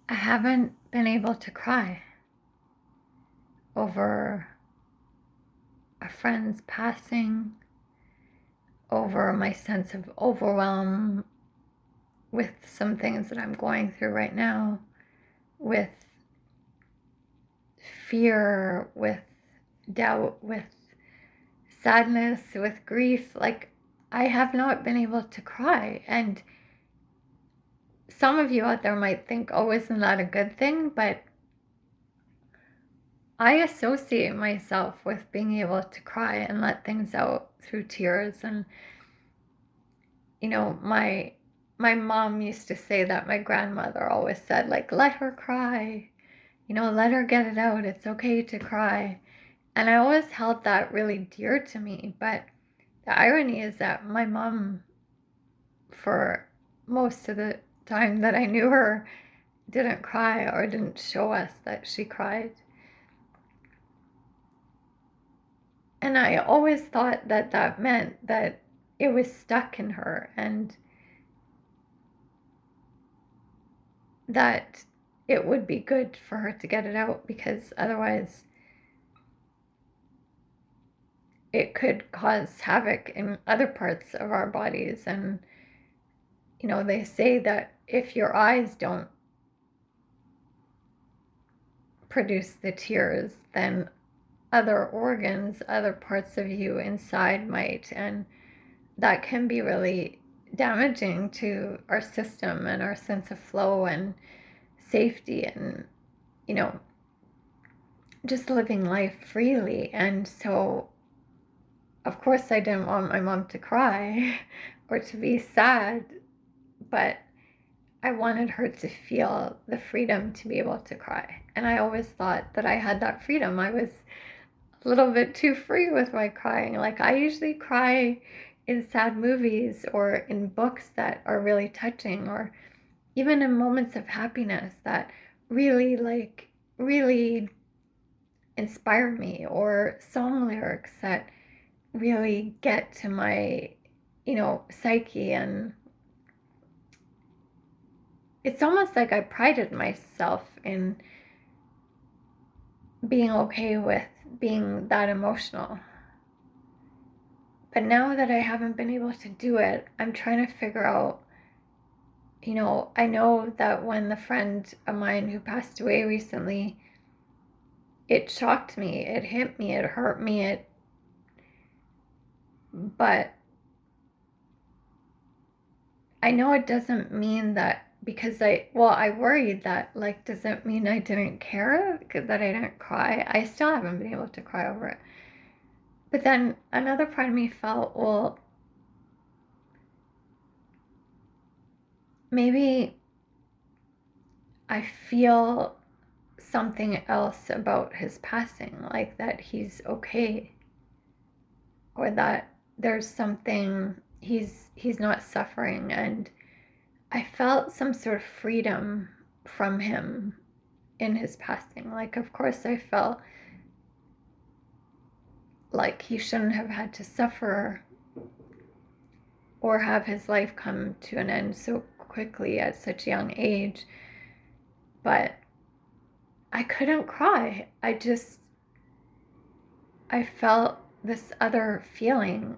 I haven't been able to cry over a friend's passing, over my sense of overwhelm with some things that I'm going through right now, with fear, with doubt, with sadness, with grief. Like, I have not been able to cry. And some of you out there might think, oh, isn't that a good thing? But I associate myself with being able to cry and let things out through tears. And my mom used to say that my grandmother always said, like, let her cry, let her get it out. It's okay to cry. And I always held that really dear to me. But the irony is that my mom, for most of the time that I knew her, didn't cry or didn't show us that she cried. And I always thought that that meant that it was stuck in her and that it would be good for her to get it out, because otherwise it could cause havoc in other parts of our bodies. And, they say that if your eyes don't produce the tears, then other organs, other parts of you inside might. And that can be really damaging to our system and our sense of flow and safety and, just living life freely. And so, of course, I didn't want my mom to cry or to be sad, but I wanted her to feel the freedom to be able to cry. And I always thought that I had that freedom. I was a little bit too free with my crying. Like, I usually cry in sad movies or in books that are really touching, or even in moments of happiness that really inspire me, or song lyrics that really get to my, psyche. And it's almost like I prided myself in being okay with being that emotional. But now that I haven't been able to do it, I'm trying to figure out, I know that when the friend of mine who passed away recently, it shocked me, it hit me, it hurt me, but I know it doesn't mean that, because I worried that, like, does it mean I didn't care, that I didn't cry? I still haven't been able to cry over it. But then another part of me felt, well, maybe I feel something else about his passing, like that he's okay, or that there's something, he's not suffering. And I felt some sort of freedom from him in his passing. Like, of course, I felt like he shouldn't have had to suffer or have his life come to an end so quickly at such a young age. But I couldn't cry. I felt this other feeling,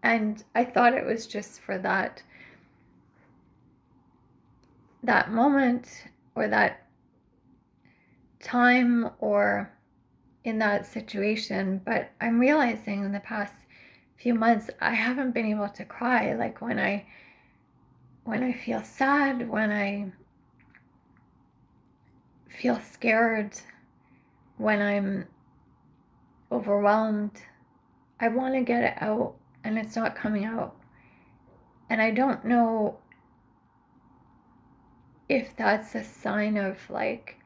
and I thought it was just for that moment or that time or in that situation. But I'm realizing in the past few months I haven't been able to cry. Like, when I feel sad, when I feel scared, when I'm overwhelmed, I want to get it out and it's not coming out. And I don't know if that's a sign of, like,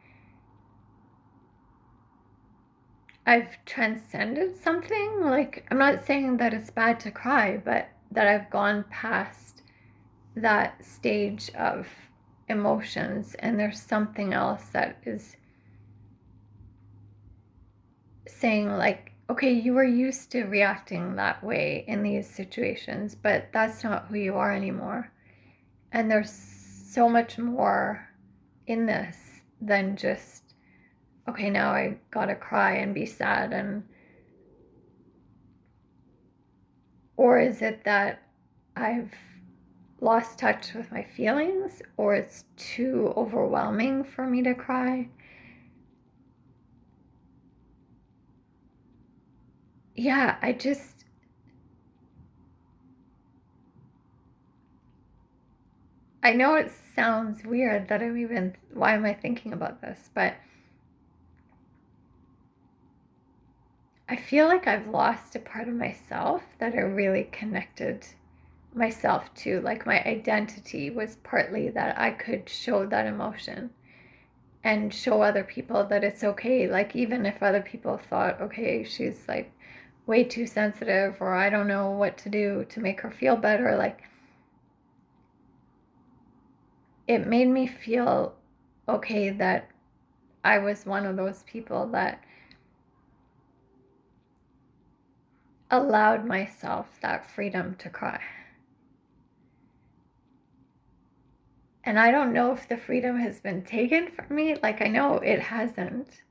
I've transcended something. Like, I'm not saying that it's bad to cry, but that I've gone past that stage of emotions and there's something else that is saying, like, okay, you were used to reacting that way in these situations, but that's not who you are anymore. And there's so much more in this. than just, okay, now I gotta cry and be sad? Or is it that I've lost touch with my feelings, or it's too overwhelming for me to cry? Yeah, I know it sounds weird that why am I thinking about this? But I feel like I've lost a part of myself that I really connected myself to. Like my identity was partly that I could show that emotion and show other people that it's okay. Like, even if other people thought, okay, she's like way too sensitive, or I don't know what to do to make her feel better, like, it made me feel okay that I was one of those people that allowed myself that freedom to cry. And I don't know if the freedom has been taken from me. Like, I know it hasn't.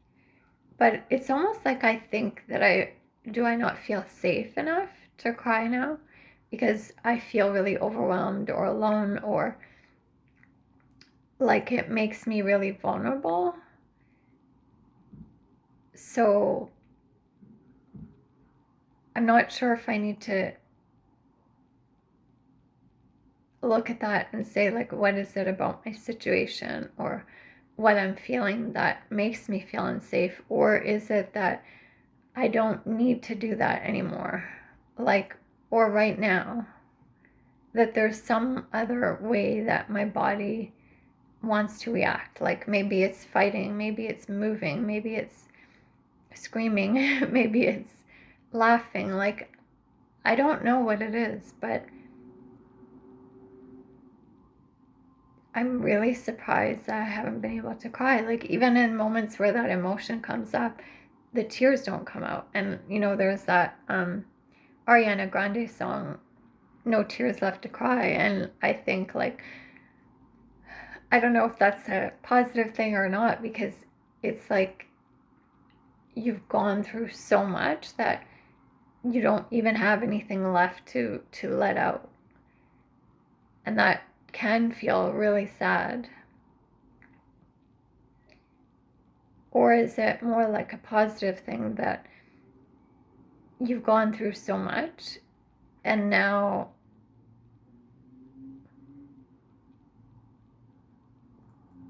But it's almost like I think that I not feel safe enough to cry now because I feel really overwhelmed or alone, or like it makes me really vulnerable. So I'm not sure if I need to look at that and say, like, what is it about my situation or what I'm feeling that makes me feel unsafe? Or is it that I don't need to do that anymore? Like, or right now, that there's some other way that my body wants to react. Like, maybe it's fighting, maybe it's moving, maybe it's screaming, maybe it's laughing. Like, I don't know what it is, but I'm really surprised that I haven't been able to cry. Like, even in moments where that emotion comes up, the tears don't come out. And, there's that Ariana Grande song, No Tears Left to Cry. And I think, like, I don't know if that's a positive thing or not, because it's like you've gone through so much that you don't even have anything left to let out. And that can feel really sad. Or is it more like a positive thing that you've gone through so much and now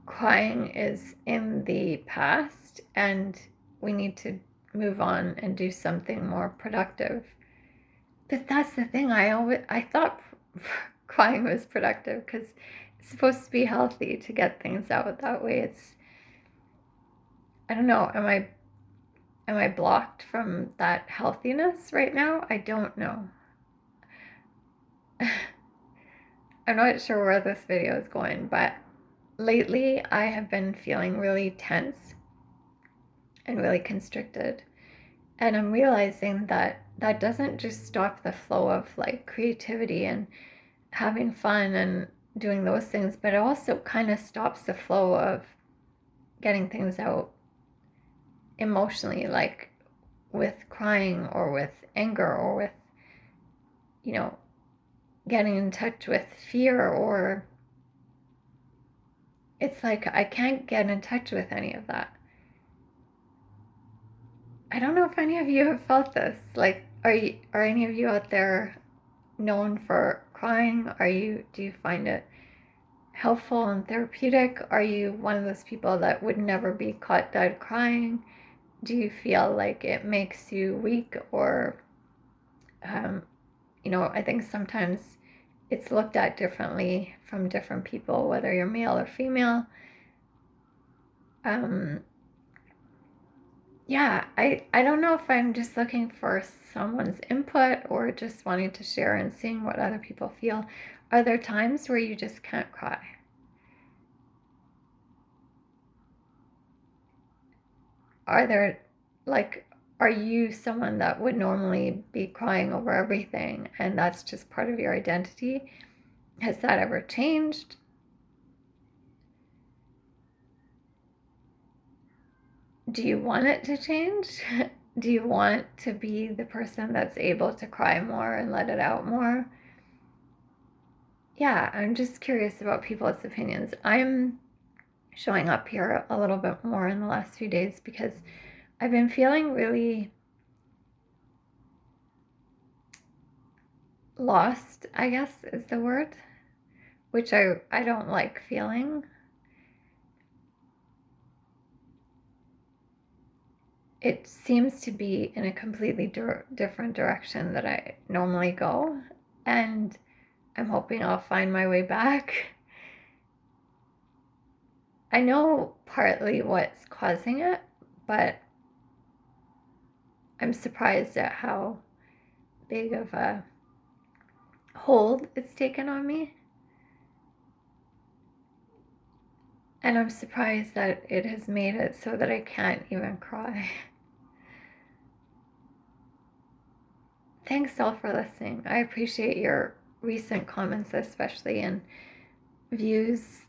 crying is in the past and we need to move on and do something more productive? But that's the thing. I thought crying was productive because it's supposed to be healthy to get things out that way. I don't know. Am I blocked from that healthiness right now? I don't know. I'm not sure where this video is going, but lately I have been feeling really tense and really constricted. And I'm realizing that that doesn't just stop the flow of like creativity and having fun and doing those things, but it also kind of stops the flow of getting things out emotionally, like with crying or with anger or with, you know, getting in touch with fear. Or it's like I can't get in touch with any of that. I don't know if any of you have felt this. Like, are any of you out there known for crying? Do you find it helpful and therapeutic? Are you one of those people that would never be caught dead crying? Do you feel like it makes you weak? Or um, I think sometimes it's looked at differently from different people, whether you're male or female. um, yeah, I don't know if I'm just looking for someone's input or just wanting to share and seeing what other people feel. Are there times where you just can't cry? Are there, like, are you someone that would normally be crying over everything and that's just part of your identity? Has that ever changed? do you want it to change? Do you want to be the person that's able to cry more and let it out more? Yeah, I'm just curious about people's opinions. I'm showing up here a little bit more in the last few days because I've been feeling really lost, I guess is the word, which I don't like feeling. It seems to be in a completely different direction that I normally go, and I'm hoping I'll find my way back. I know partly what's causing it, but I'm surprised at how big of a hold it's taken on me. And I'm surprised that it has made it so that I can't even cry. Thanks all for listening. I appreciate your recent comments, especially, and views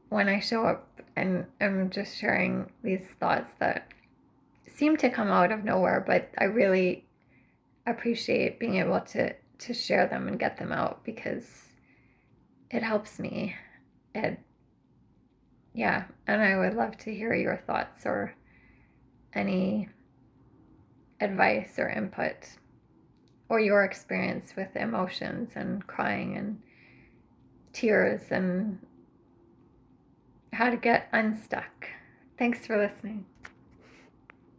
when I show up and I'm just sharing these thoughts that seem to come out of nowhere, but I really appreciate being able to share them and get them out because it helps me. It Yeah, and I would love to hear your thoughts or any advice or input or your experience with emotions and crying and tears and how to get unstuck. Thanks for listening.